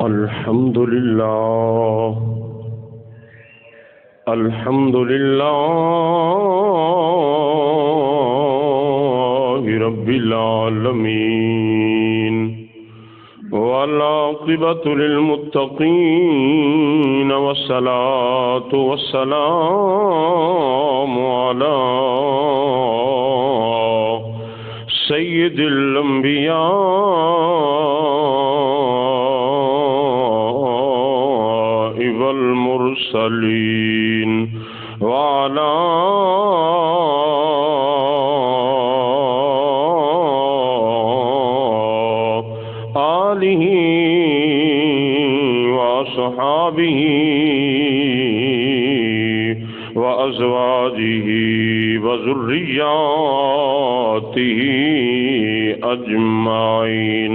الحمد لله الحمد لله رب العالمين والعاقبة للمتقين والصلاة والسلام على سيد الأنبياء والمرسلين وعلى آله وصحابه وأزواجه وذرياته أجمعين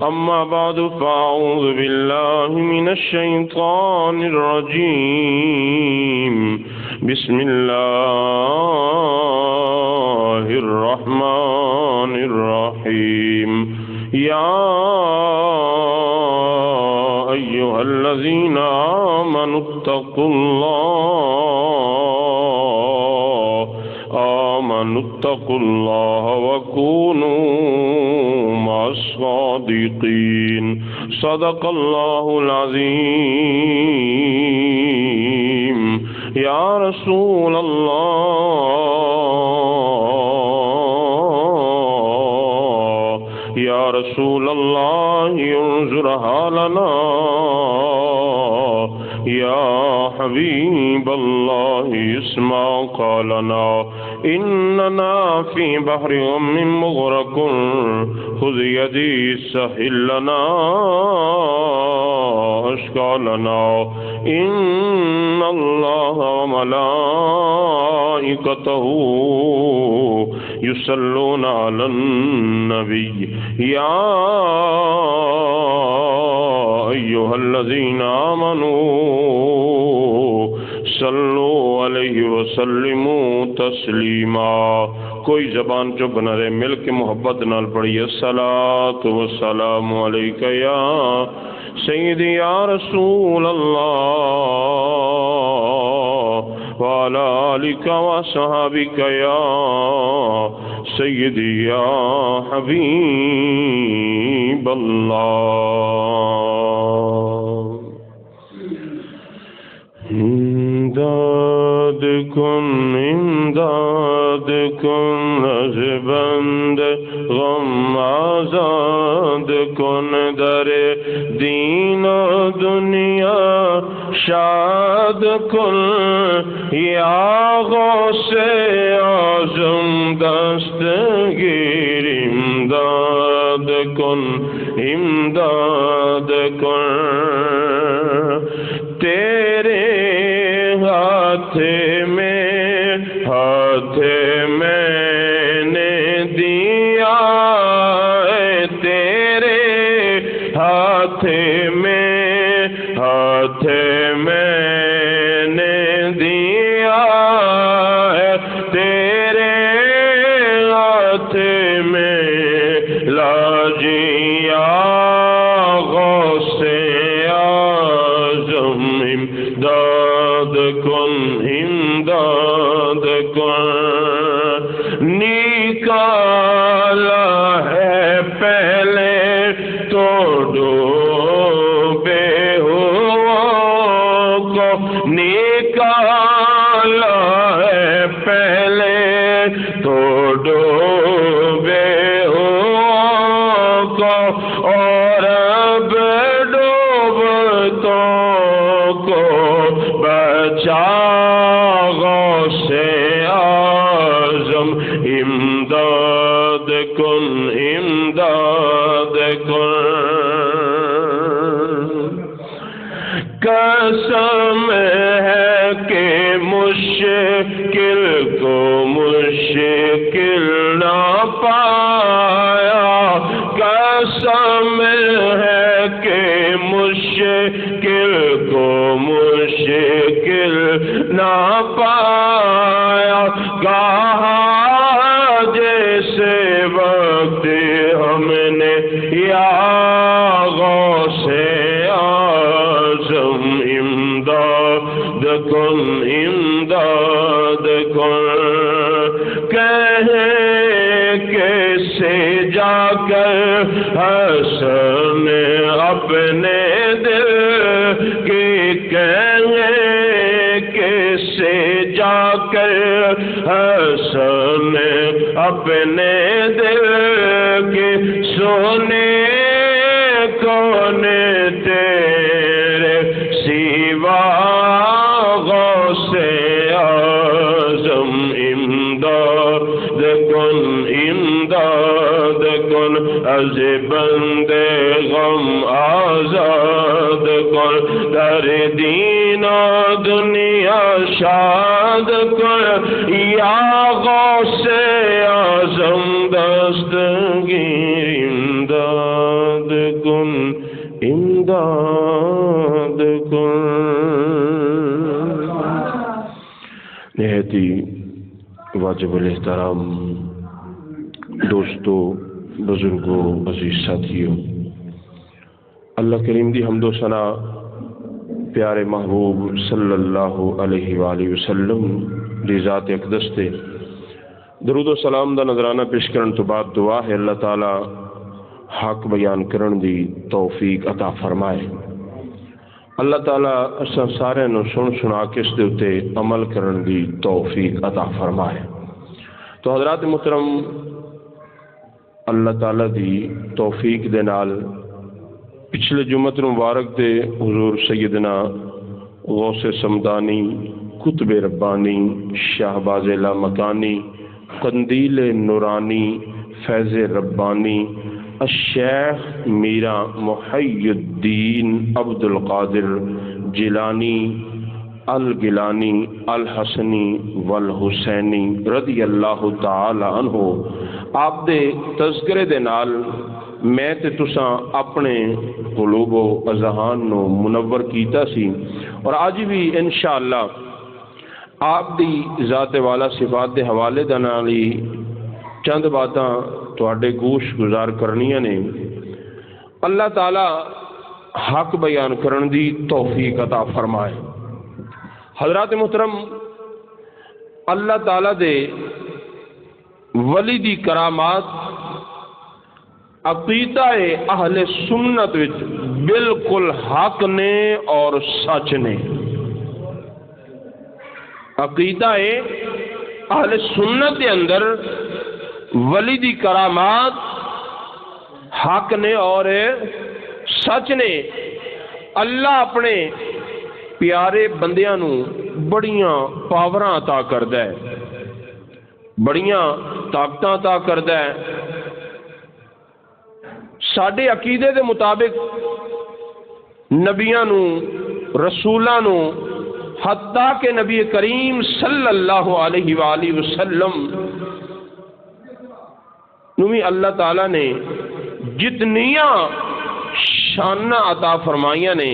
أما بعد فأعوذ بالله من الشيطان الرجيم بسم الله الرحمن الرحيم يا أيها الذين آمنوا اتقوا الله وكونوا مع الصادقين صدق الله العظيم يا رسول الله انظر حالنا يا حبيب الله اسمع قالنا إننا في بحر غم مغرق خذ يدي سهل لنا أشكالنا إن الله وملائكته يصلون على النبي يا أيها الذين آمنوا صلوا علیہ وسلموا تسلیما. کوئی زبان چپ نہ رہے، مل کے محبت نال پڑھیے الصلاۃ والسلام علیک یا سیدی یا رسول اللہ وعلی آلک وصحابک یا سیدی یا حبیب اللہ. امداد کن از بند غم آزاد کن در دین و دنیا شاد کن یا غوث اعظم دستگیر امداد کن تیرے ہاتھ میں نے دیا تیرے ہاتھ میں نے دیا تیرے ہاتھ میں لاجیا غوث اعظم امداد کن نکالا ہے پہلے تو ڈوبے ہوا کو نکالا ہے پہلے تو ڈوبے ہوا کو اور اب ڈوبتوں کو بچا غوث اعظم امداد کن قسم ہے کہ مشکل کو مشکل نہ پایا قسم ہے کہ مشکل کو مشکل نہ پایا کہا جیسے وقت ہم نے یا غوث جا کر حسن اپنے دل کی کہیں کس سے جا کر حسن اپنے دل کی سونے کون تیرے سوا غوث اعظم امداد کن از بندے غم آزاد کن در دین و دنیا شاد کن یا غوث اعظم دستگیر امداد کن امداد کن۔ نہایت ہی واجب الاحترام دوستو، بزرگوں، عزیز ساتھیوں، اللہ کریم دی حمد و ثنا پیارے محبوب صلی اللہ علیہ وآلہ وسلم دی ذات اقدس تے درود و سلام دا نظرانہ پیش کرن تو بعد دعا ہے اللہ تعالی حق بیان کرن دی توفیق عطا فرمائے۔ اللہ تعالی اساں سارے نو سن سنا کے اس دے اتے عمل کرن دی توفیق عطا فرمائے۔ تو حضرات محترم، اللہ تعالی دی توفیق دے نال پچھلے جمعۃ مبارک دے حضور سیدنا غوث سمدانی قطب ربانی شہباز لامکانی قندیل نورانی فیض ربانی الشیخ میرا محی الدین عبد القادر جیلانی الگیلانی الحسنی والحسینی رضی اللہ تعالی عنہ آپ دے تذکرے دے نال میں تے تساں اپنے قلوب و اذہان نو منور کیتا سی، اور آج بھی انشاءاللہ آپ دی ذات والا صفات دے حوالے دے نال ہی چند باتاں تواڈے گوش گزار کرنیاں نے۔ اللہ تعالی حق بیان کرن دی توفیق عطا فرمائے۔ حضرات محترم، اللہ تعالی دے ولی دی کرامات عقیدہ اہل سنت وچ بالکل حق نے اور سچ نے۔ عقیدہ اہل سنت دے اندر ولی دی کرامات حق نے اور سچ نے۔ اللہ اپنے پیارے بندیاں نو بڑیاں پاوراں عطا کردا ہے، بڑیاں طاقتاں عطا کردا ہے۔ ساڈے عقیدے دے مطابق نبیاں نو، رسولاں نو، حتیٰ کہ نبی کریم صلی اللہ علیہ وآلہ وسلم نوی اللہ تعالیٰ نے جتنیاں شانہ عطا فرمائیاں نے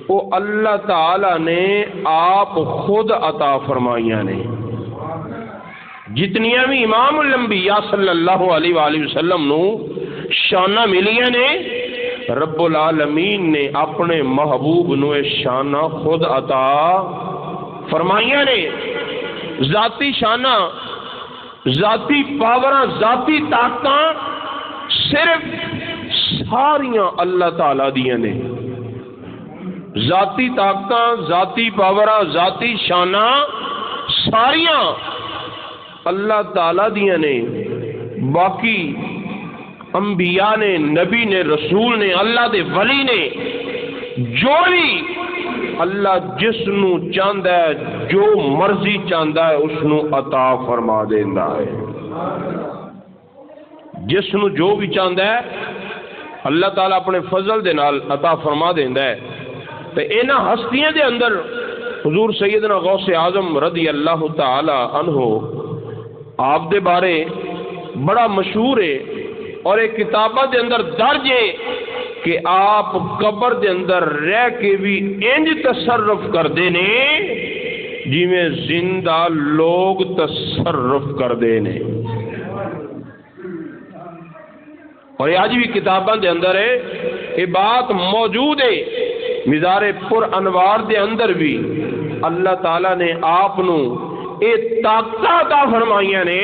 وہ اللہ تعالیٰ نے آپ خود عطا فرمائیاں نے۔ جتنیاں بھی امام الانبیاء صلی اللہ علیہ وآلہ وسلم نو شانہ ملیاں نے، رب العالمین نے اپنے محبوب نو شانہ خود عطا فرمائیاں نے۔ ذاتی شانہ، ذاتی پاوراں، ذاتی طاقتاں صرف ساریاں اللہ تعالی دیاں نے۔ ذاتی طاقتاں، ذاتی پاوراں، ذاتی شانہ ساریاں اللہ تعالی دیاں نے۔ باقی انبیاء نے، نبی نے، رسول نے، اللہ دے ولی نے، جو بھی اللہ جس نو چاہتا ہے، جو مرضی چاہتا ہے اس نو عطا فرما دیندا ہے۔ جس نو جو بھی چاہتا ہے اللہ تعالیٰ اپنے فضل دے نال عطا فرما دیندا ہے۔ تے انہاں ہستیاں دے اندر حضور سیدنا غوث اعظم رضی اللہ تعالی عنہ آپ دے بارے بڑا مشہور ہے، اور ایک کتابہ دے اندر درج ہے کہ آپ قبر دے اندر رہ کے بھی انج تصرف کردے نے جی میں زندہ لوگ تصرف کردے نے۔ اور یہ آج بھی کتاباں دے اندر ہے، یہ بات موجود ہے۔ مزار پر انوار دے اندر بھی اللہ تعالیٰ نے آپ نو اے طاقت عطا فرمائیاں نے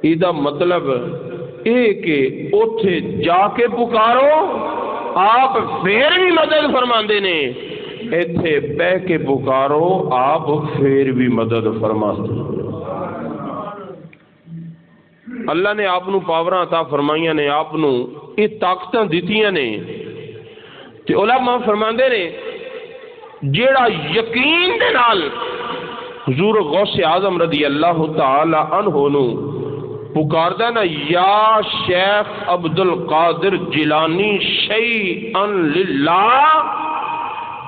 یہ مطلب یہ کہ اوتھے جا کے پکارو آپ پھر بھی مدد فرماندے نے، ایتھے بہ کے پکارو آپ پھر بھی مدد فرماندے۔ اللہ نے آپ نو پاوراں عطا فرمائیاں نے، آپ نو یہ طاقتاں دتیاں نے، تے علماء فرماندے نے جیڑا یقین دے نال حضور غوث اعظم رضی اللہ تعالی عنہ نو پکاردا نا یا شیخ عبد القادر جیلانی شیئا للہ،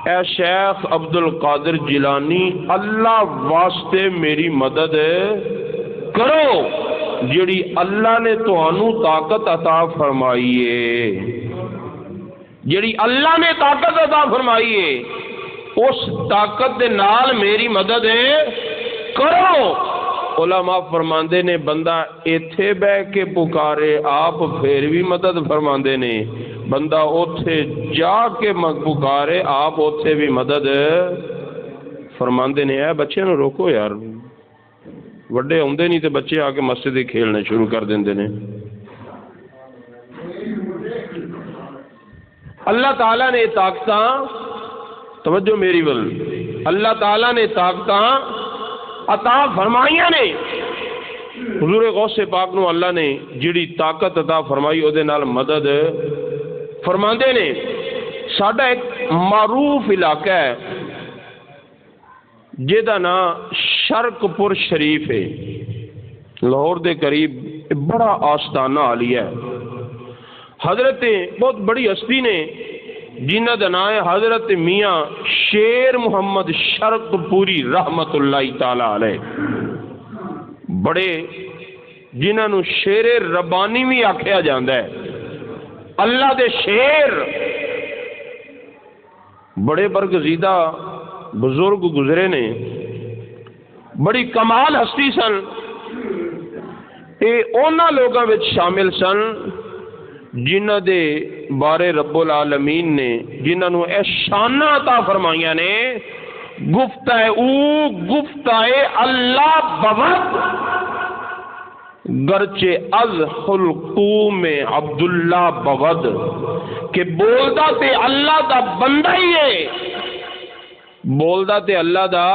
اے شیخ عبد القادر جیلانی اللہ واسطے میری مدد کرو، جڑی اللہ نے تانوں طاقت عطا فرمائی ہے، جڑی اللہ نے طاقت عطا فرمائی ہے اس طاقت دے نال میری مدد کرو۔ علماء فرماندے نے بندہ ایتھے بہ کے پکارے آپ پھر بھی مدد فرماندے نے، بندہ اوتھے جا کے پکارے آپ اوتھے بھی مدد فرماندے نے۔ اے بچے نو روکو یار، وڈے آندے نہیں تے بچے آ کے مسجد کھیلنے شروع کر دیندے نے۔ اللہ تعالیٰ نے طاقتاں، توجہ میری ول، اللہ تعالیٰ نے طاقتاں عطا فرمائیاں نے۔ حضور غوث پاک نو اللہ نے جڑی طاقت عطا فرمائی او دے نال مدد فرماندے نے۔ ساڈا ایک معروف علاقہ ہے جہدا نام شرک پور شریف ہے، لاہور دے قریب، بڑا آستانہ عالیہ ہے۔ حضرت بہت بڑی ہستی نے جنہ دا نام ہے حضرت میاں شیر محمد شرک پوری رحمت اللہ تعالی علیہ، بڑے جنہاں نو شیر ربانی بھی آکھیا جاندا ہے، اللہ دے شیر، بڑے برگزیدہ بزرگ گزرے نے، بڑی کمال ہستی سن۔ یہ اونا لوگاں وچ شامل سن جنہ دے بارے رب العالمین نے جنہاں نو اے شانہ عطا فرمائیاں نے، گفتہ او گفتہ اللہ بود گرچہ از حلقوم عبداللہ بود، کہ بولدا تے اللہ دا بندہ ہی ہے، بولدا تے اللہ دا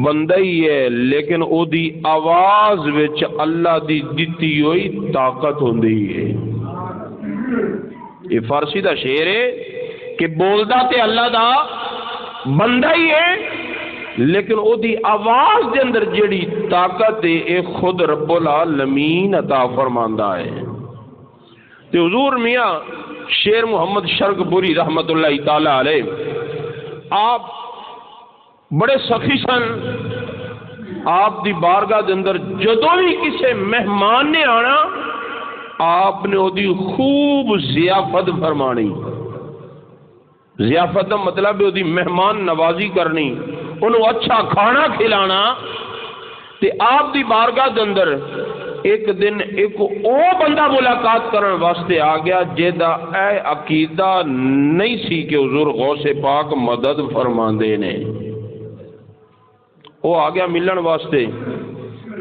بندہ ہی ہے، لیکن او دی آواز وچ اللہ دی دتی ہوئی طاقت ہوندی ہے۔ یہ فارسی دا شعر ہے کہ بولدا تے اللہ دا بندہ ہی ہے، لیکن او دی آواز دے اندر جڑی طاقت ہے اے خود رب العالمین عطا فرماندا ہے۔ تے حضور میاں شیر محمد شرک پوری رحمت اللہ تعالی علیہ آپ بڑے سخی سن۔ آپ دی بارگاہ دے اندر جدوں بھی کسے مہمان نے آنا آپ نے دی خوب ضیافت فرمانی۔ ضیافت کا مطلب دی مہمان نوازی کرنی، انہوں اچھا کھانا کھلانا۔ تے آپ دی بارگاہ دے اندر ایک دن ایک او بندہ ملاقات کرن واسطے آ گیا جہدا اے عقیدہ نہیں سی کہ حضور غوث پاک مدد فرماندے نے۔ وہ آ گیا ملن واسطے،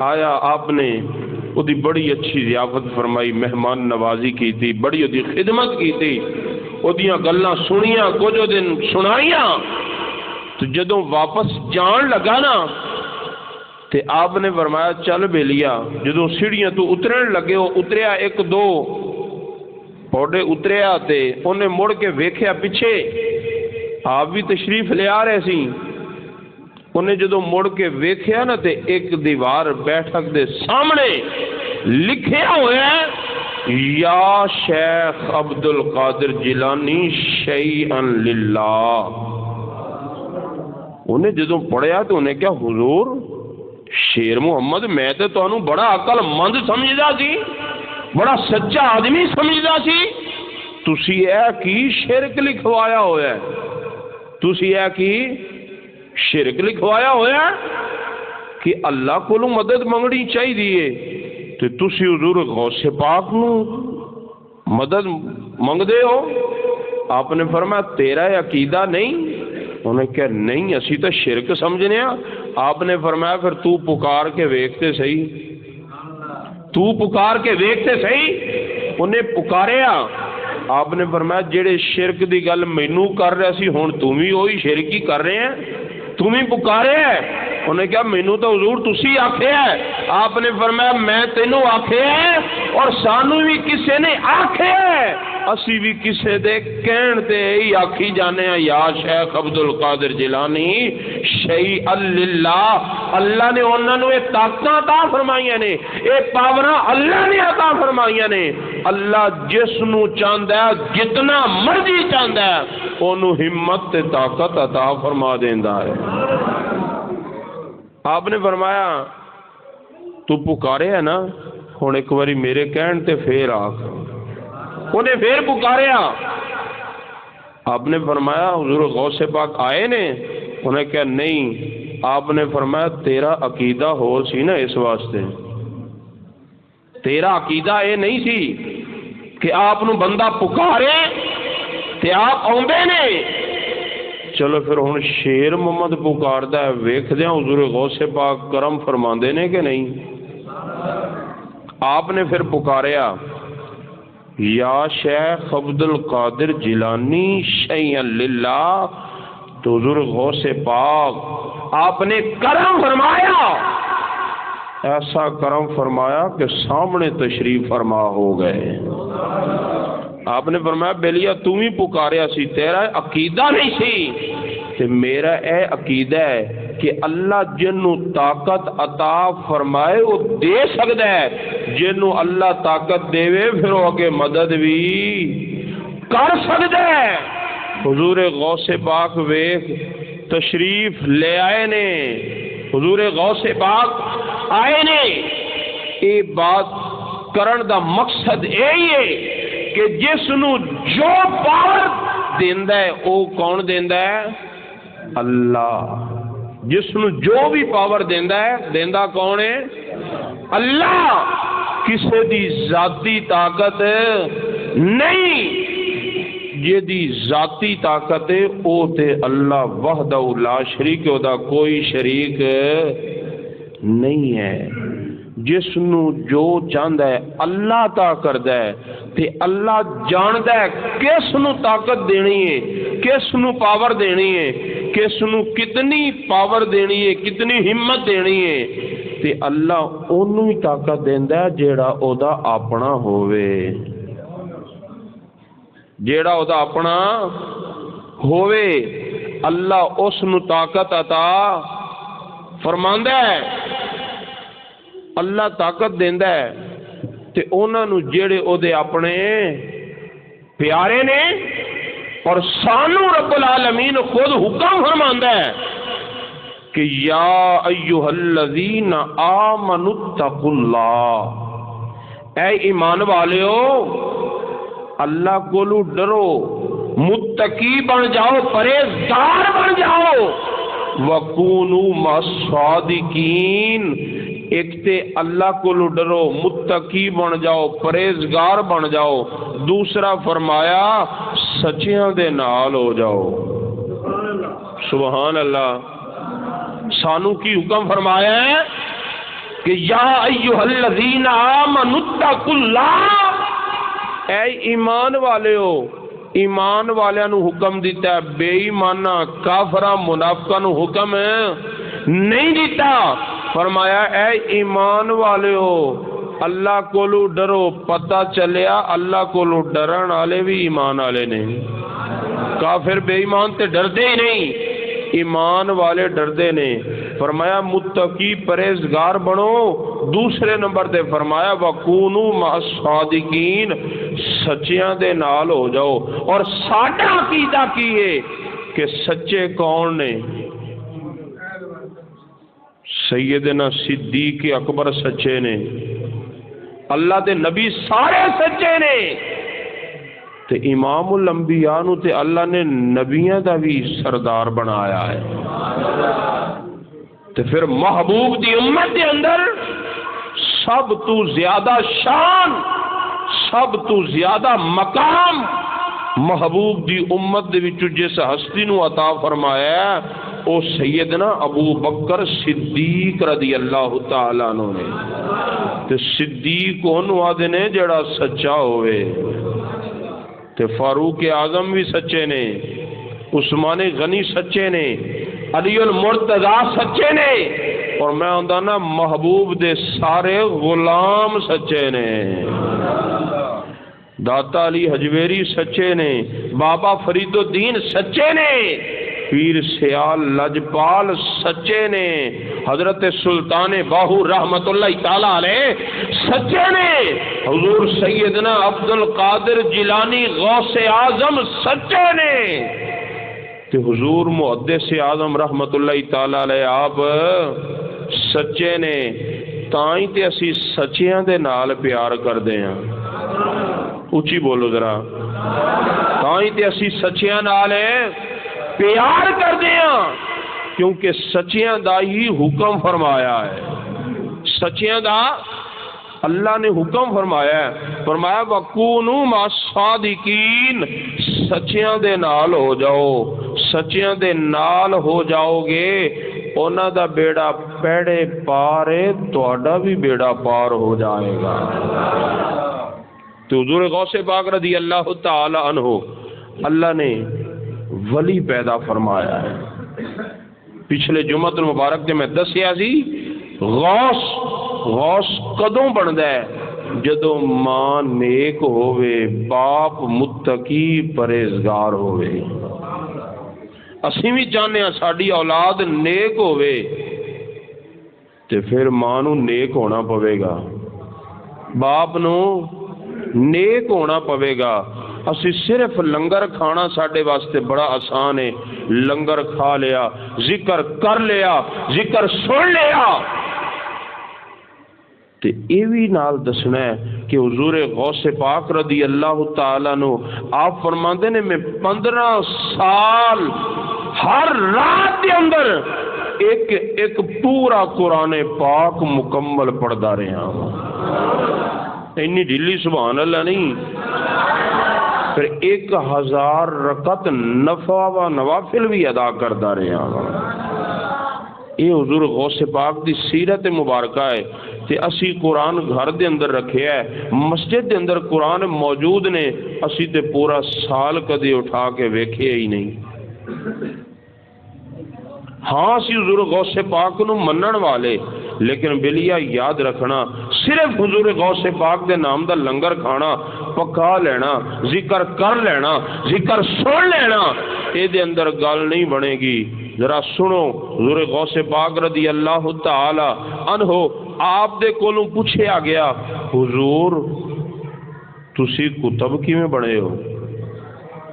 آیا آپ نے وہ دی بڑی اچھی ضیافت فرمائی، مہمان نوازی کی تھی، بڑی دی خدمت کی تھی، وہ دیاں گلاں سنیاں، کچھ دن سنائیاں۔ تو جدوں واپس جان لگا نا تے آپ نے فرمایا چل بے لیا، جدوں سیڑھیاں تو اترن لگے وہ اتریا ایک دو پوڑے اتریا تے انہیں مڑ کے ویکھیا پیچھے، آپ بھی تشریف لے آ رہے سی، انہیں جدو مڑ کے ویکھیا نا تے ایک دیوار بیٹھک دے سامنے لکھیا ہوا ہے یا شیخ عبد القادر جیلانی شیئا للہ۔ انہیں جدو پڑھیا تو انہیں کیا حضور شیر محمد میں تے تو انہوں بڑا عقل مند سمجھدا سی، بڑا سچا آدمی سمجھدا سی، تسی اے کی شرک لکھوایا ہوا ہے، تسی اے کی شرک لکھوایا ہوا ہے کہ اللہ کو مدد منگنی چاہیے تو تسی حضور غوث پاک نو مدد منگ دے ہو۔ آپ نے فرمایا تیرا عقیدہ نہیں؟ انہیں کہا نہیں اسی تو شرک سمجھنے ہیں۔ آپ نے فرمایا پھر تو پکار کے ویکھتے صحیح۔ تو پکار کے دیکھتے صحیح. انہیں پکاریا. آپ نے فرمایا جڑے شرک دی گل مینوں کر رہے سی ہن تم بھی وہی شرک ہی کر رہے ہیں, تم ہی پکارے ہے. انہیں کہا مینوں تو حضور تسی آکھیا ہے. آپ نے فرمایا میں تینوں آکھیا ہے اور سانو بھی کسے نے آکھیا ہے, اسی بھی کسے دے کہن تے ہی آکھی جانے ہیں یا شیخ عبد القادر جیلانی شیء للہ. اللہ نے انہاں نوں یہ طاقتاں عطا فرمائیاں نے, یہ پاوراں اللہ نے عطا فرمائیاں نے. اللہ جس نوں چاہندا ہے جتنا مرضی چاہندا ہے اونوں ہمت تے طاقت عطا فرما دیندا ہے. آپ نے فرمایا تو پکارے ہے نا, ہن ایک باری میرے کہن تے پھر آکھ. انہیں پھر پکاریا. آپ نے فرمایا حضور غوث پاک آئے نے؟ انہیں کہا نہیں. آپ نے فرمایا تیرا عقیدہ ہو سی نا, اس واسطے تیرا عقیدہ یہ نہیں سی کہ آپ نو بندہ پکارے تے آپ آؤندے نے. چلو پھر ہن شیر محمد پکاردا ہے, ویکھدے ہاں حضور غوث پاک کرم فرماندے نے کہ نہیں. آپ نے پھر پکاریا یا شیخ عبد القادر جیلانی شیئا للہ. تو حضور غوث پاک آپ نے کرم فرمایا, ایسا کرم فرمایا کہ سامنے تشریف فرما ہو گئے. آپ نے فرمایا بیلیا تم ہی پکاریا سی, تیرا عقیدہ نہیں سی تے میرا اے عقیدہ ہے کہ اللہ جنوں طاقت عطا فرمائے وہ دے سکتا ہے, جنوں اللہ طاقت دے پھر وہ اگے مدد بھی کر سکتا ہے. حضور غوث پاک ویکھ تشریف لے آئے نے, حضور غوث پاک آئے نے. یہ بات کرن دا مقصد یہی ہے کہ جس نو جو پاور دیندا ہے وہ کون دیندا ہے؟ اللہ. جس نو جو بھی پاور دیندا ہے دیندا کون ہے؟ اللہ. کسے دی ذاتی طاقت نہیں, جیدی ذاتی طاقت ہے او تے اللہ وحدہ لا شریک, دا کوئی شریک نہیں ہے. جس نو جو چاہندا ہے اللہ عطا کردا ہے تے اللہ جاندا ہے کس نو طاقت دینی ہے, کس نو پاور دینی ہے, کس نو کتنی پاور دینی ہے, کتنی ہمت دینی ہے. تے اللہ اونوں ہی طاقت دیندا ہے جیڑا او دا اپنا ہووے, جیڑا او دا اپنا ہووے. اللہ اس نو طاقت عطا فرماندا ہے, اللہ طاقت دیندا ہے تے انہاں نو جڑے او دے اپنے پیارے نے. اور سانو رب العالمین خود حکم فرماندا ہے کہ یا ایھا الذین آمنوا اتقوا اللہ, اے ایمان والےو اللہ کولو ڈرو, متقی بن جاؤ, پرہیزگار بن جاؤ. وَكُونُوا مَعَ الصَّادِقِينَ, ایک تے اللہ کو ڈرو, متقی بن جاؤ, پرہیزگار بن جاؤ. دوسرا فرمایا سچیاں دے نال ہو جاؤ. سبحان اللہ. سانو کی حکم فرمایا ہے کہ یا ایھا الذین آمنوا اتقوا اللہ, اے ایمان والے ہو. ایمان والیاں نو حکم دیتا ہے, بے ایمانہ کافراں منافقاں نو حکم نہیں دیتا. فرمایا اے ایمان والے ہو اللہ کولو ڈرو. پتہ چلیا اللہ کولو ڈرن والے بھی ایمان والے نے, کافر بے ایمان تے ڈردے ہی نہیں, ایمان والے ڈردے نے. فرمایا متقی پرہیزگار بنو. دوسرے نمبر تے فرمایا وَكُونُوا مَعَ الصَّادِقِينَ, سچیاں دے نال ہو جاؤ. اور ساڈا عقیدہ کی ہے کہ سچے کون نے؟ سیدنا صدیق اکبر سچے نے, اللہ دے نبی سارے سچے نے. تے امام الانبیاء نو تے اللہ نے نبیاں دا بھی سردار بنایا ہے. تے پھر محبوب دی امت دے اندر سب تو زیادہ شان, سب تو زیادہ مقام محبوب دی امت دے وچ جس ہستی نو عطا فرمایا ہے او سیدنا ابو بکر صدیق رضی اللہ تعالیٰ عنہ نے. تے صدیق اونوں آدھے نے جڑا سچا ہوئے، تے فاروق اعظم بھی سچے نے، عثمان غنی سچے نے، علی المرتضی سچے نے، اور میں ہوندا نا محبوب دے سارے غلام سچے نے، داتا علی حجویری سچے نے، بابا فرید الدین سچے نے، پیر سیال لجپال سچے نے، حضرت سلطان باہو رحمت اللہ تعالی علیہ سچے نے، حضور سیدنا عبد القادر جیلانی غوث اعظم سچے نے، تے حضور محدث اعظم رحمت اللہ تعالی علیہ آپ سچے نے، تائیں تے اسی سچیاں دے نال پیار کردے ہیں، اچھی بولو ذرا، تائیں تے اسی سچیاں نال پیار کردے ہیں، کیونکہ سچیاں دا ہی حکم فرمایا ہے، سچیاں دا اللہ نے حکم فرمایا ہے، فرمایا وَكُونُوا مَعَ الصَّادِقِينَ، سچیاں دے نال ہو جاؤ، سچیاں دے نال ہو جاؤ گے، انہاں دا بیڑا پیڑے پار ہے، تہاڈا بھی بیڑا پار ہو جائے گا۔ تو حضور غوث پاک رضی اللہ تعالی عنہ اللہ نے ولی پیدا فرمایا ہے۔ پچھلے جمعۃ المبارک میں دسیا سی غوث کدوں بندا ہے جدوں ماں نیک ہووے، باپ متقی پرہیزگار ہووے۔ اسی بھی چاہنے ہیں ساڈی اولاد نیک ہووے تے پھر ماں نو نیک ہونا پوے گا، باپ نو نیک ہونا پوے گا۔ اسی صرف لنگر کھانا ساڈے واسطے بڑا آسان ہے، لنگر کھا لیا، ذکر کر لیا، ذکر سن لیا، تے یہ بھی نال دسنا ہے کہ حضور غوث پاک رضی اللہ تعالیٰ نو آپ فرماندے نے میں 15 سال ہر رات کے اندر ایک پورا قرآن پاک مکمل پڑھدا رہا ہوں، اتنی ڈھیلی سبحان اللہ نہیں، پھر 1000 رکعت نفع و نوافل بھی ادا کردا رہا ہوں۔ یہ حضور غوث پاک دی سیرت مبارکہ ہے، تے اسی قرآن گھر دے اندر رکھے ہے، مسجد دے اندر قرآن موجود نے، اسی تے پورا سال کدی اٹھا کے ویکھے ہی نہیں۔ ہاں اسی حضور غوث پاک نو منن والے، لیکن بلیا یاد رکھنا صرف حضور غوث پاک دے نام دا لنگر کھانا، پکا لینا، ذکر کر لینا، ذکر سن لینا، اے دے اندر گل نہیں بنے گی۔ ذرا سنو، حضور غوث پاک رضی اللہ تعالی عنہ آپ دے کولوں پوچھیا گیا، حضور تسی کتب کیویں بنے ہو؟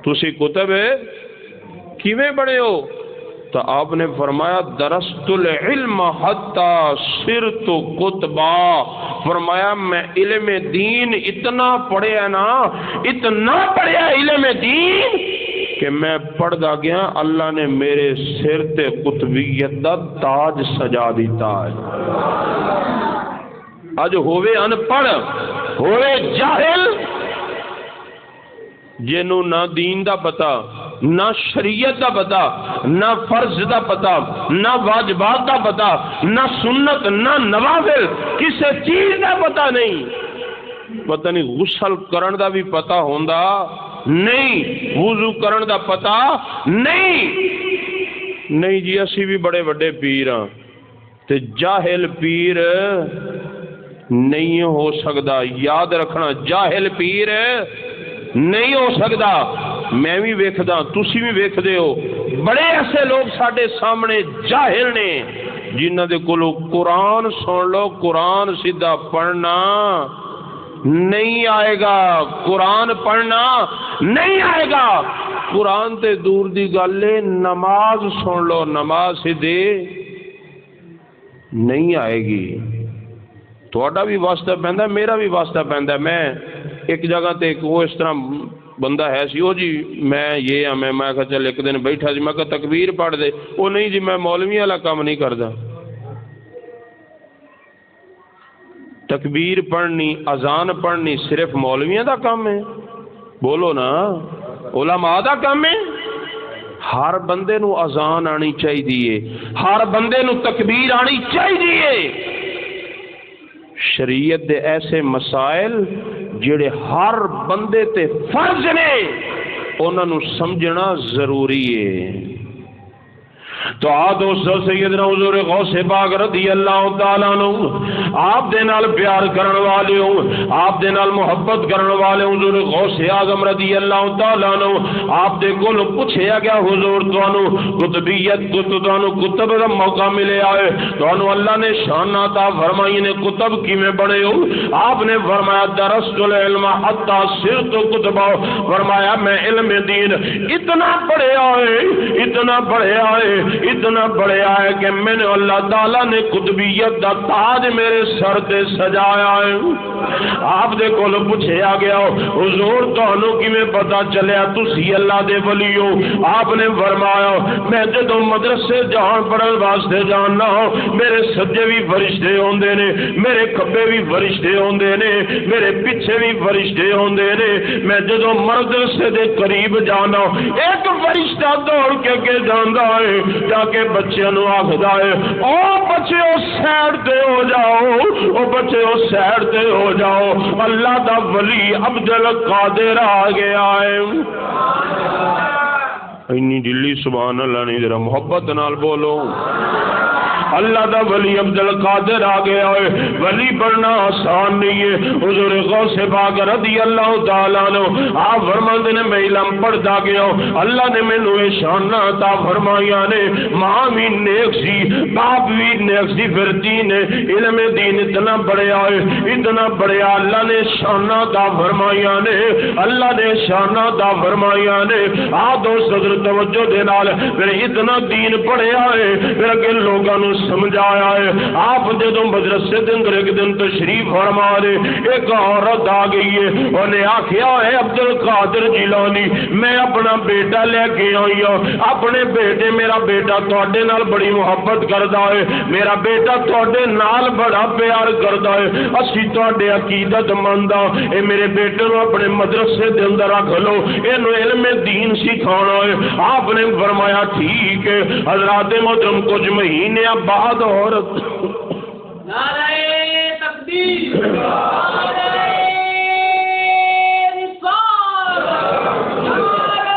تسی کتب کیویں بنے ہو؟ تو آپ نے فرمایا درست العلم حتی صرت کتبا، فرمایا میں علم دین اتنا پڑھیا نا، اتنا پڑھیا علم دین کہ میں پڑھدا گیا، اللہ نے میرے سر تے قطبیت دا تاج سجا دیتا ہے۔ اج ہووے ان پڑھ، ہووے جاہل، جنوں نہ دین دا پتا، نہ شریعت دا پتا، نہ فرض دا پتا، نہ واجبات دا پتا، نہ سنت، نہ نوافل، کسے چیز دا پتا نہیں، پتہ نہیں غسل کرن دا بھی پتا ہوندا نہیں، وضو کرن دا پتا نہیں جی۔ اسی بھی بڑے بڑے پیر ہاں تے جاہل پیر نہیں ہو سکدا، یاد رکھنا جاہل پیر نہیں ہو سکدا۔ میں بھی ویکھدا، تسی بھی ویکھدے ہو، بڑے ایسے لوگ ساڈے سامنے جاہل نے جنہاں دے کولوں قرآن سن لو، قرآن سیدھا پڑھنا نہیں آئے گا، قرآن پڑھنا نہیں آئے گا، قرآن تے دور دی گل ہے، نماز سن لو، نماز سیدھی نہیں آئے گی۔ تھوڑا بھی واسطہ پہندا، میرا بھی واسطہ پہندا۔ میں ایک جگہ تے وہ اس طرح بندہ ہے سی، وہ جی میں یہ ہاں، میں کہا چل ایک دن بیٹھا سی، میں کہا تکبیر پڑھ دے، وہ نہیں جی میں مولوی والا کام نہیں کردا، تکبیر پڑھنی، اذان پڑھنی صرف مولویاں دا کام ہے؟ بولو نا، علماء دا کام ہے؟ ہر بندے نو اذان آنی چاہیے، ہر بندے نو تکبیر آنی چاہیے، شریعت دے ایسے مسائل جڑے ہر بندے تے فرض نے انہاں نو سمجھنا ضروری ہے. تو دوستو سیدنا حضور غوث پاک رضی اللہ تعالیٰ عنہ آپ دے نال پیار کرن والے ہوں، آپ دے نال محبت کرن والے حضور غوث اعظم رضی اللہ تعالیٰ عنہ آپ دے کول پوچھیا گیا حضور تانوں قطبیت تانوں کتب دا موقع ملے آئے تانوں اللہ نے شان عطا فرمائی نے کتب کیویں بنے ہو؟ آپ نے فرمایا درست العلم حتی صرت کتبا، فرمایا میں علم دین اتنا پڑھیا ہے اتنا پڑھیا ہے اتنا بڑھیا ہے کہ میں نے اللہ تعالیٰ نے قطبیت دا تاج میرے سر تے سجایا ہے. آپ دے کول پوچھیا گیا حضور تانوں کیویں پتہ چلیا تسی اللہ دے ولی ہو؟ آپ نے فرمایا میں جدوں مدرسے جان پڑھن واسطے جاننا میرے سجے بھی فرشتے ہوندے نے، میرے کھبے بھی فرشتے ہوندے نے، میرے پیچھے بھی فرشتے ہوندے نے. میں جدوں مدرسے دے قریب جانا ایک فرشتہ دوڑ کے جاندا ہے جا کے بچیاں نو آکھدا ہے او بچیو سیڈ تے ہو جاؤ، او بچیو سیڈ تے ہو جاؤ، اللہ دا ولی عبد القادر آ گیا ہے. اینی دلی سبحان اللہ نہیں ذرا محبت نال بولو. اللہ دا ولی عبد القادر آ گیا ہے. ولی بننا آسان نہیں ہے. حضور غوث پاک رضی اللہ تعالیٰ عنہ آپ فرماندے نے میں علم پڑھتا گیا اللہ نے مینوں اے شان عطا فرمایا نے، ماں بھی نیک سی باپ بھی نیک سی، پھر دین علم دین اتنا بڑھیا ہے اتنا بڑھیا اللہ نے شان عطا فرمایا نے، اللہ نے شان عطا فرمایا نے. دوست حضرت توجہ دے نال پھر اتنا دین پڑھیا ہے پھر اگے لوگاں نو سمجھایا ہے. آپ جدوں مدرسے دے اندر ایک دن تشریف فرما رہے ایک عورت آ گئی ہے، انہیں آخیا ہے عبد القادر جیلانی میں اپنا بیٹا لے کے آئی ہوں، اپنے بیٹے میرا بیٹا تواڈے نال بڑی محبت کردا ہے، میرا بیٹا تواڈے نال بڑا پیار کردا ہے، اسی تواڈے عقیدت مند ہاں، اے میرے بیٹے نو اپنے مدرسے دے اندر رکھ لو، اینو علم دین سکھانا ہے. آپ نے فرمایا ٹھیک ہے. حضرات محترم کچھ مہینے بعد عورت نعرہ تکبیر، نعرہ رسالت، نعرہ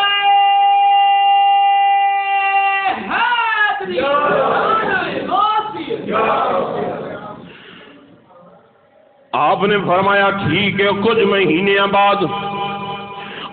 حیدری، نعرہ غوثیہ. آپ نے فرمایا ٹھیک ہے. کچھ مہینے بعد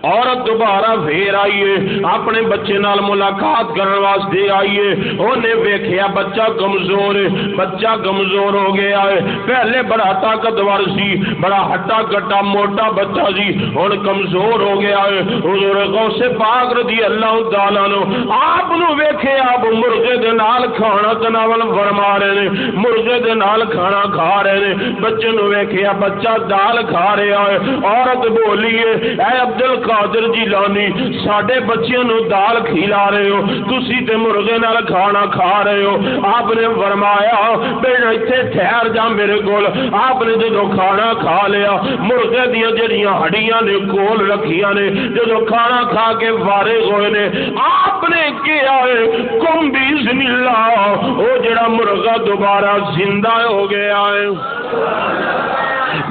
عورت دوبارہ پھر آئیے اپنے بچے نال ملاقات کرنے واسطے آئیے. انہیں ویکھیا بچہ کمزور ہے، بچہ کمزور ہو گیا ہے. پہلے بڑا طاقتور سی، بڑا ہٹا کٹا موٹا بچہ سی، ہن کمزور ہو گیا ہے. حضور غوث پاک رضی اللہ تعالیٰ عنہ آپ نو ویکھے آپ مرغے دے نال کھانا تناول فرما رہے نے، مرغے دے نال کھانا کھا رہے نے. بچے نو ویکھیا بچہ دال کھا رہا ہے. عورت بولی ہے اے عبد قادر جیلانی ساڈے بچیاں نو دال کھلا رہے ہو، تسی تے مرغے نال کھانا کھا رہے ہو. آپ نے فرمایا بیٹا ایتھے ٹھہر جا میرے کول. آپ نے جدو کھانا کھا لیا مرغے دیاں جڑیاں ہڈیاں نے کول رکھیاں نے، جدو کھانا کھا کے فارغ ہوئے نے آپ نے کیا ہے کم باذن اللہ او جڑا مرغا دوبارہ زندہ ہو گیا ہے،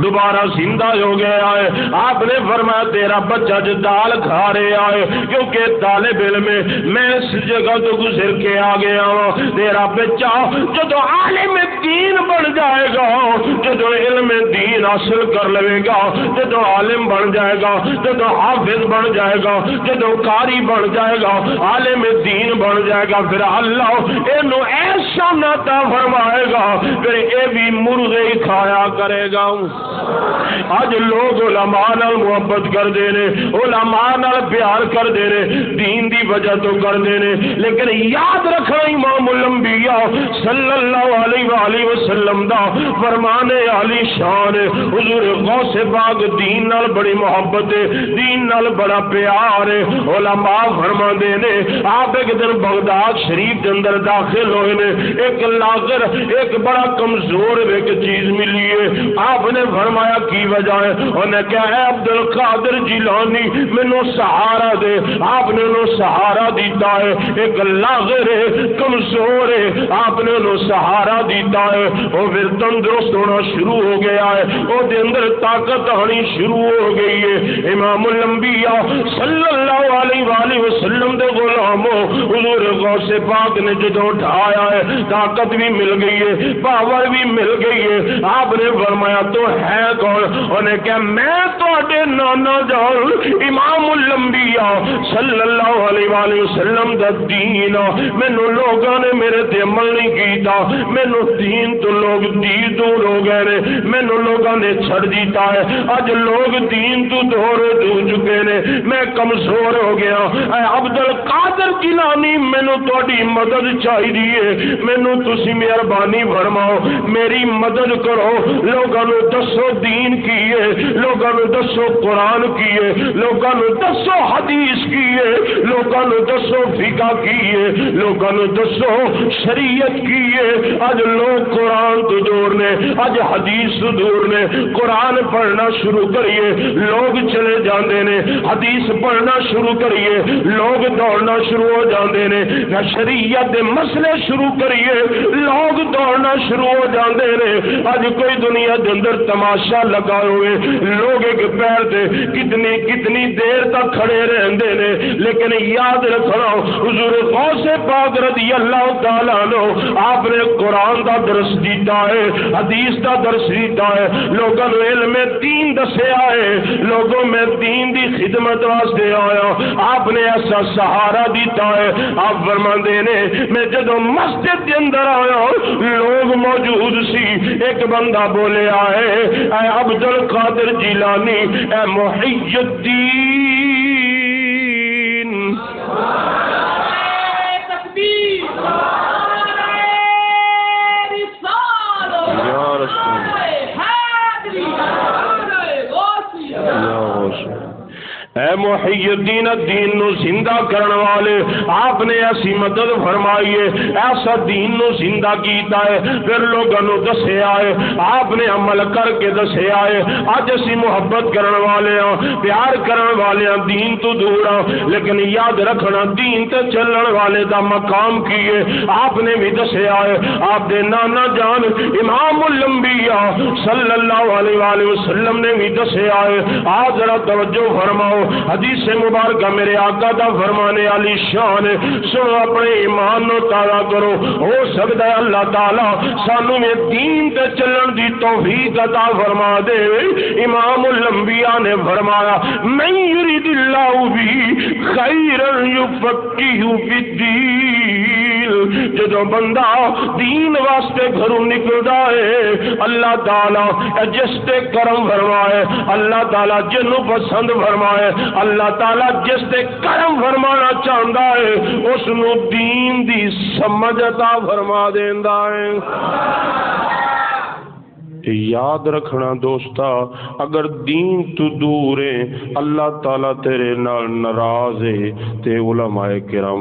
دوبارہ زندہ ہو گیا ہے. آپ نے فرمایا تیرا بچہ جو دال کھا رہا ہے کیونکہ طالب علم میں اس جگہ تو گزر کے آ گیا ہوں، تیرا بچہ جو عالم دین بن جائے گا، جو علم دین حاصل کر لے گا، جو عالم بن جائے گا، جو حافظ بن جائے گا، جو قاری بن جائے گا، عالم دین بن جائے گا، پھر اللہ اینو ایسا عطا فرمائے گا پھر اے بھی مرغے ہی کھایا کرے گا. آج لوگ علماء نال محبت کر دے نے، علماء نال پیار کر دے نے، دین دی وجہ تو کر دے نے، لیکن یاد رکھنا امام الانبیاء صلی اللہ علیہ وآلہ وسلم دا فرمان علی شان حضور غوث پاک دین نال بڑی محبت ہے، دین نال بڑا پیار ہے. علماء فرما دے نے آپ ایک دن بغداد شریف کے اندر داخل ہوئے نے، ایک لاغر ایک بڑا کمزور ایک چیز ملی ہے. آپ نے فرمایا کی وجہ ہے؟ انہیں کہا ہے عبد القادر جیلانی مینوں سہارا دے. آپ نے انہوں سہارا دیتا ہے، ایک لاغر ہے کمزور ہے، آپ نے انہوں سہارا دیتا کیتا ہے وہ پھر تندرست ہونا شروع ہو گیا ہے، وہ دے اندر طاقت آنی شروع ہو گئی ہے۔ امام الانبیاء صلی اللہ علیہ وآلہ وسلم دے غلاموں حضور غوث پاک نے جدوں اٹھایا ہے طاقت بھی مل گئی ہے، پاور بھی مل گئی ہے۔ آپ نے فرمایا تو ہے کون؟ انہیں کہا میں تواڈے نانا جان امام الانبیاء صلی اللہ علیہ وآلہ وسلم دا دین مینوں لوگاں نے میرے تے عمل نہیں کیتا، مینوں دین تو لوگ دور ہو گئے نے، مینوں لوگاں نے چھڑ دیتا ہے، اج لوگ دین تو دور ہو چکے نے، میں کمزور ہو گیا۔ اے عبد القادر گیلانی مینوں تہاڈی مدد چاہیے، مینوں تسی مہربانی فرماؤ میری مدد کرو، لوگاں نوں دسو دین کی ہے، لوگاں نوں دسو قرآن کی ہے، لوگاں نوں دسو حدیث کی ہے، لوگاں نوں دسو فقہ کی ہے، لوگاں نوں دسو شریعت کی ہے۔ اج لوگ قرآن تو دور نے، اج حدیث تو دور نے، قرآن پڑھنا شروع کریے لوگ چلے جاندے نے، حدیث پڑھنا شروع کریے لوگ دوڑنا شروع ہو جاندے نے، شریعت دے مسئلے شروع کریے لوگ دوڑنا شروع ہو جاندے نے۔ اج کوئی دنیا دے اندر تماشا لگا ہوئے لوگ ایک پیر تے کتنی دیر تک کھڑے رہندے نے، لیکن یاد رکھنا حضور غوث پاک رضی اللہ تعالیٰ عنہ آپ نے قرآن دا درس دیتا ہے، حدیث دا درس دیتا ہے، لوگوں نے علم دین دسیا ہے، لوگوں میں دین دی خدمت واسطے آیا، آپ نے ایسا سہارا دیتا ہے۔ آپ فرماندے نے میں جدوں مسجد کے اندر آیا لوگ موجود سی، ایک بندہ بولیا ہے اے عبد القادر جیلانی اے محی الدین، اے محی الدین الدین نو زندہ کرن والے آپ نے ایسی مدد فرمائی ہے، ایسا دین نو زندہ کیتا ہے، پھر لوگوں نو دسیا ہے، آپ نے عمل کر کے دسیا ہے۔ اج اسی محبت کرن والے ہاں، پیار کرن والے ہاں، دین تو دور ہاں، لیکن یاد رکھنا دین تے چلن والے دا مقام کی ہے، آپ نے بھی دسیا ہے۔ آپ دے نانا جان امام الانبیاء صلی اللہ علیہ وآلہ وسلم نے بھی دسیا ہے۔ آج ذرا توجہ فرماؤ، حدیث مبارکہ میرے آقا دا فرمانے علی شان ہے، سنو اپنے ایمان نو تازہ کرو، ہو سکتا ہے اللہ تعالیٰ سانو میں دین تے چلن دی توفیق عطا فرما دے۔ امام الانبیاء نے فرمایا من یرید اللہ بھی خیرا یفقہہ فی الدین، جدو بندہ دین واسطے گھروں نکلدا ہے اللہ تعالیٰ جس تے کرم فرمائے، اللہ تعالیٰ جنوں پسند فرمائے، اللہ تعالیٰ جس تے کرم فرمانا چاہتا ہے اس نو دین دی سمجھ عطا فرما دیندا ہے۔ یاد رکھنا دوستا اگر دین تو دور ہے اللہ تعالیٰ تیرے نال ناراض ہے تے علماء کرام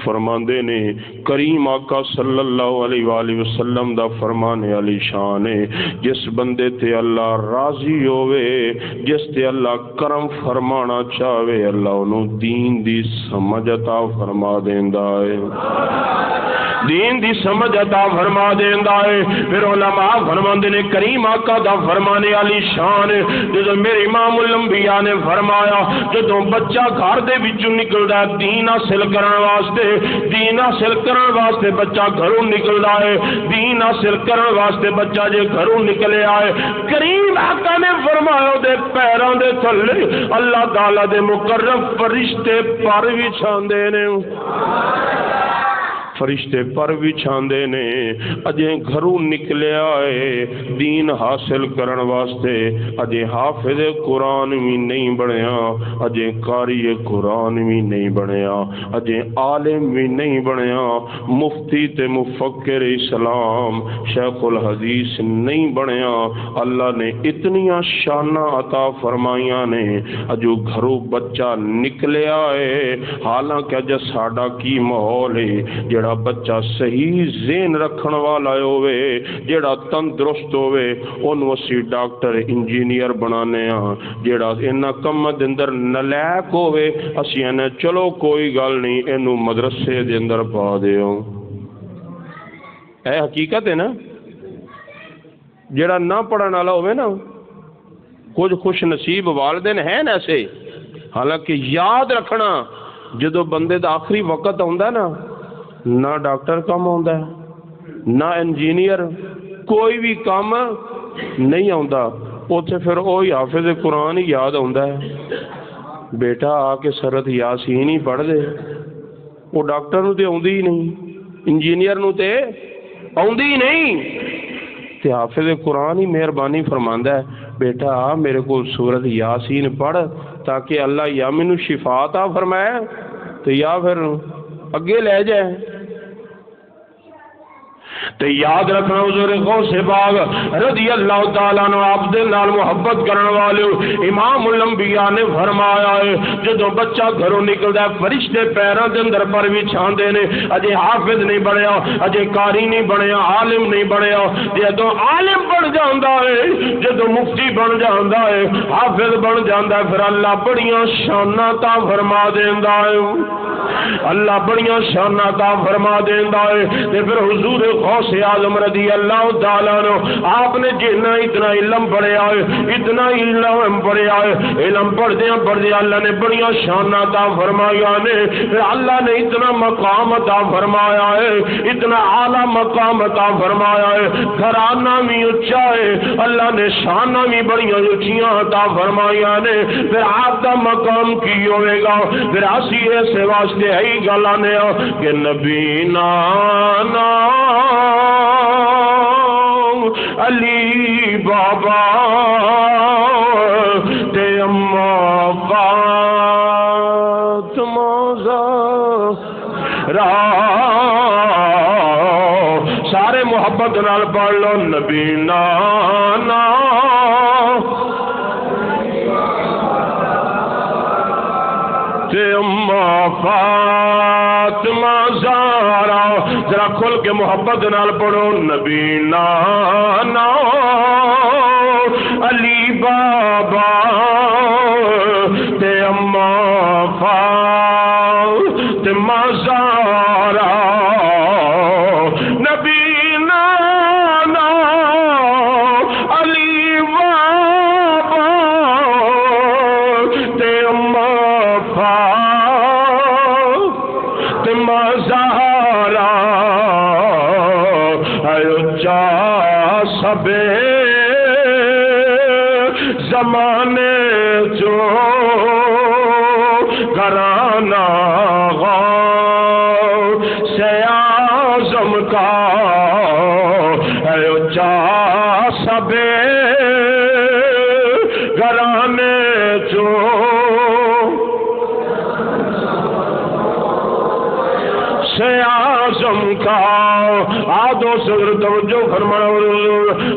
فرماندے نے کریم آقا صلی اللہ علیہ وآلہ وسلم دا فرمانے علی شان ہے، جس بندے تے اللہ راضی ہوئے، جس تے اللہ کرم فرمانا چاہے اللہ انہوں دین دی سمجھ عطا فرما دیندا ہے، دین دی سمجھ عطا فرما دیندا ہے۔ پھر علماء فرماندے نے کریم آقا دا فرمانے علی شان ہے، جدوں میرے امام الانبیاء نے فرمایا جدوں بچہ گھر دے وچوں نکلدا ہے دین حاصل کرن واسطے، دین حاصل کرن واسطے بچہ گھروں نکلدا ہے، دین حاصل کرن واسطے بچہ جے گھروں نکلے آئے کریم آقا نے فرمایا دے پیراں دے تھلے اللہ تعالیٰ دے مقرب فرشتے پر وچھاندے نے، فرشتے پر وچھاندے نے، اجے گھروں نکلے آئے دین حاصل کرن واسطے، اجے حافظ قرآن بھی نہیں بنیا، اجے قاری قرآن بھی نہیں بنیا، اجے عالم بھی نہیں بنیا، مفتی تے مفکر اسلام شیخ الحدیث نہیں بنیا، اللہ نے اتنیاں شانہ عطا فرمائیاں نے، اجو گھروں بچہ نکلے آئے، حالانکہ اجے ساڈا کی ماحول ہے جڑا بچہ صحیح ذہن رکھن والا ہوئے، جڑا تندرست ہوئے انہوں اسی ڈاکٹر انجینئر بنانے ہاں، جڑا انہاں کم دے اندر نلائق ہوئے اسی انہیں چلو کوئی گل نہیں انہوں مدرسے دے اندر پا دیو، اے حقیقت ہے نا. جڑا نہ پڑھن والا ہوئے نا، کچھ خوش نصیب والدین ہیں ایسے. حالانکہ یاد رکھنا جدو بندے دا آخری وقت آندا نا، نہ ڈاکٹر کام آندا ہے نہ انجینئر، کوئی بھی کام نہیں آندا. اوتھے پھر وہی حافظ قرآن ہی یاد آندا ہے. بیٹا آ کے سورۃ یاسین ہی پڑھ دے. وہ ڈاکٹر نو تے آندی ہی نہیں، انجینئر نو تے آندی ہی نہیں، تے حافظ قرآن ہی مہربانی فرماندا ہے بیٹا آ میرے کو سورۃ یاسین پڑھ تاکہ اللہ یا مینوں شفا عطا فرمائے تو یا پھر اگے لے جائے. تو یاد رکھنا حضور غوث پاک رضی اللہ تعالیٰ عنہ آپ دے نال محبت کرنے والے امام الانبیاء نے فرمایا ہے جدوں بچہ گھروں نکلدا ہے فرشتے پیراں دے اندر پر وچھاندے نے. اجے حافظ نہیں بنیا، اجے قاری نہیں بنیا، عالم نہیں بنیا. جدوں عالم بن جاندا ہے، جدوں مفتی بن جاندا ہے، حافظ بن جاندا ہے، پھر اللہ بڑیاں شاناں عطا فرما دیندا ہے. اللہ بڑیاں شاناں عطا فرما دیندا ہے. تے پھر حضور غوث اعظم رضی اللہ تعالیٰ عنہ آپ نے جتنا اتنا علم پڑھیا ہے، اتنا علم پڑھیا ہے، علم پڑھدیاں پڑھدیاں اللہ نے بڑیاں شاناں عطا فرمایا نے. اللہ نے اتنا مقام عطا فرمایا ہے، اتنا اعلیٰ مقام عطا فرمایا ہے. گھرانہ بھی اونچا ہے، اللہ نے شاناں بھی بڑیاں اونچیاں عطا فرمایا نے. پھر آپ کا مقام کی ہوئے گا؟ پھر اسی ایسے واسطے ہے گل آنے کہ نبی نانا علی بابا تے اماں فاطمہ زہرا. سارے محبت نال پڑھ لو نبی نانا تے اماں فاطمہ زہرا. ذرا کھل کے محبت نال پڑھو نبی نانا علی بابا تے اماں فاطمہ زہرا. نبی نانا علی بابا تے اماں فاطمہ زہرا. اچا سبے زمانے جو گھرانہ غوث اعظم کا اچا سبے گھرانے جو اعظم کا. آدو صدر توجہ فرمانا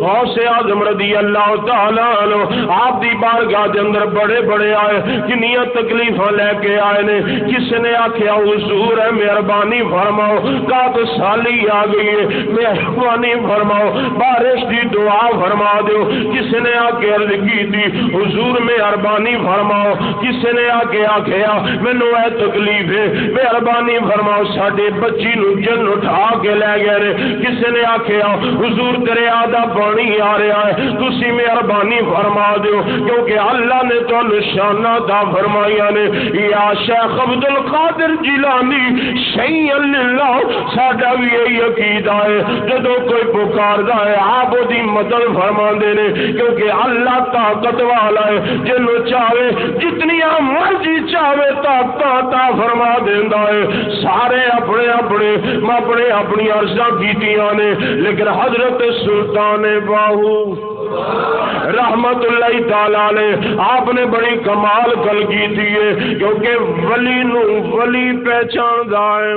غوث اعظم رضی اللہ تعالیٰ عنہ آپ دی بارگاہ دے اندر بڑے بڑے آئے، کنیاں تکلیفاں لے کے آئے نے. کس نے آکھیا حضور ہے مہربانی فرماؤ کات سالی آ گئی ہے، مہربانی فرماؤ بارش دی دعا فرما دیو. کس نے آ کے عرض کی تھی حضور مہربانی فرماؤ. کس نے آ کے آکھیا مینوں اے تکلیف ہے مہربانی فرماؤ ساڈے بچی نو جن اٹھا کے لے گئے نے. کسی نے آکھیا حضور دریا دا پانی آ رہا ہے تسی مہربانی فرما دیو کیونکہ اللہ نے تانوں شاناں عطا فرمائیاں نے. یا شیخ عبد القادر جیلانی شیء للہ ساڈا بھی یہی عقیدہ ہے جدو کوئی پکاردا ہے آپ دی مدد فرماندے نے کیونکہ اللہ طاقت والا ہے. جنوں چاہے جتنیاں مرضی چاہے طاقت عطا فرما دیندا ہے. سارے اپنے اپنے اپنی عرضاں کیتیاں نے لیکن حضرت سلطان باہو رحمت اللہ تعالی علیہ آپ نے بڑی کمال کل کی تھی کیونکہ ولی نو ولی پہچاندا ہے،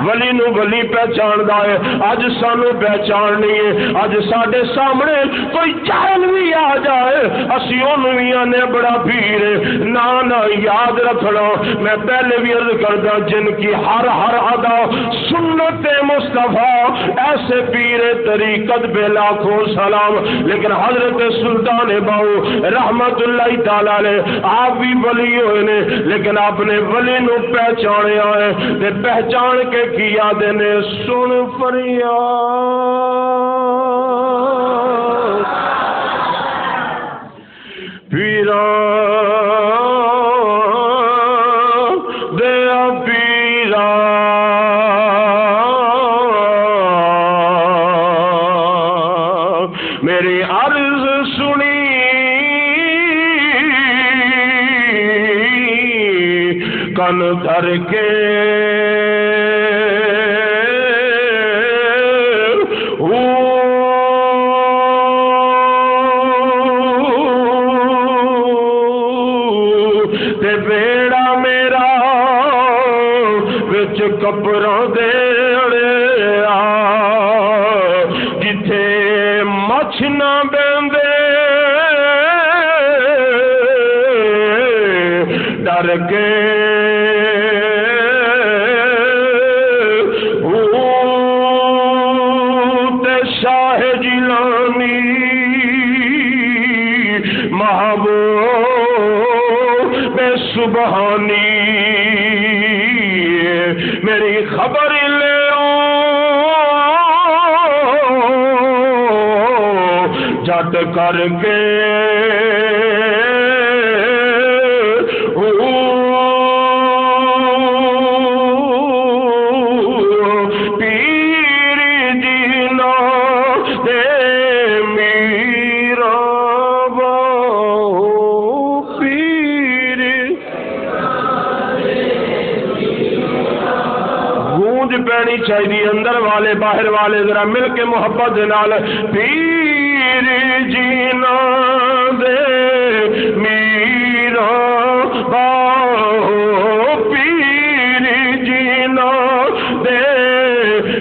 ولی نو ولی پہچاندا ہے. اج سانو پہچاننی ہے، اج ساڈے سامنے کوئی جاہل بھی آ جائے اسی اونوں وی آنے بڑا پیر ہے. نہ یاد رکھنا میں پہلے بھی عرض کردا جن کی ہر ادا سنت مصطفیٰ ایسے پیر طریقت بے لاکھوں سلام امام، لیکن حضرت سلطان باؤ رحمت اللہ تعالی علیہ آپ بھی ولی ہوئے نے، لیکن اپنے ولی نو پہچانیا ہے تے پہچان کے کیا دینے سن فریاد پیرا دیا پیرا میری عرض سنی کن دھر کے بیڑا میرا وچ کپڑوں دے اڑیا جتھے مچھ نہ بیندے ڈر کے شاہ جیلانی محبوب سبحانی میری خبر لے جٹ کر کے پینی چاہیے اندر والے باہر والے ذرا مل کے محبت نال پیر جینا دے میرا باہو پیر جینا دے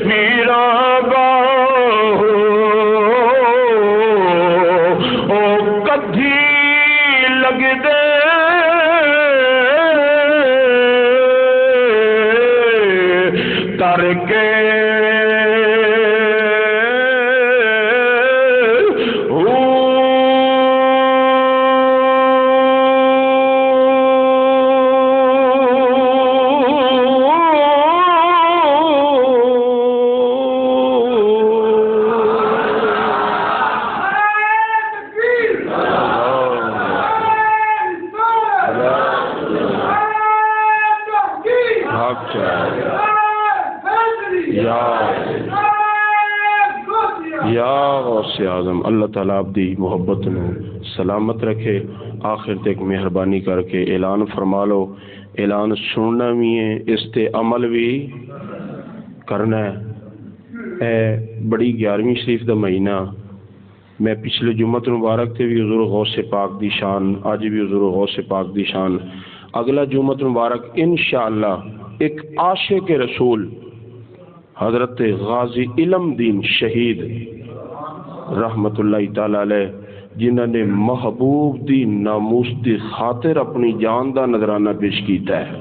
میرا باہو او کدھی لگ دے کر کے اعظم اللہ تعالیٰ آپ دی محبت نو سلامت رکھے. آخر تک مہربانی کر کے اعلان فرما لو. اعلان سننا بھی ہے اس تے عمل بھی کرنا ہے. اے بڑی 11ویں شریف دا مہینہ میں پچھلے جمعۃ مبارک تے بھی حضور غوث پاک دی شان اج بھی حضور غوث پاک دی شان. اگلا جمعۃ مبارک انشاءاللہ ایک عاشق رسول حضرت غازی علم دین شہید رحمت اللہ تعالی علیہ جنہوں نے محبوب دی ناموس دی خاطر اپنی جان دا نذرانہ پیش کیتا ہے.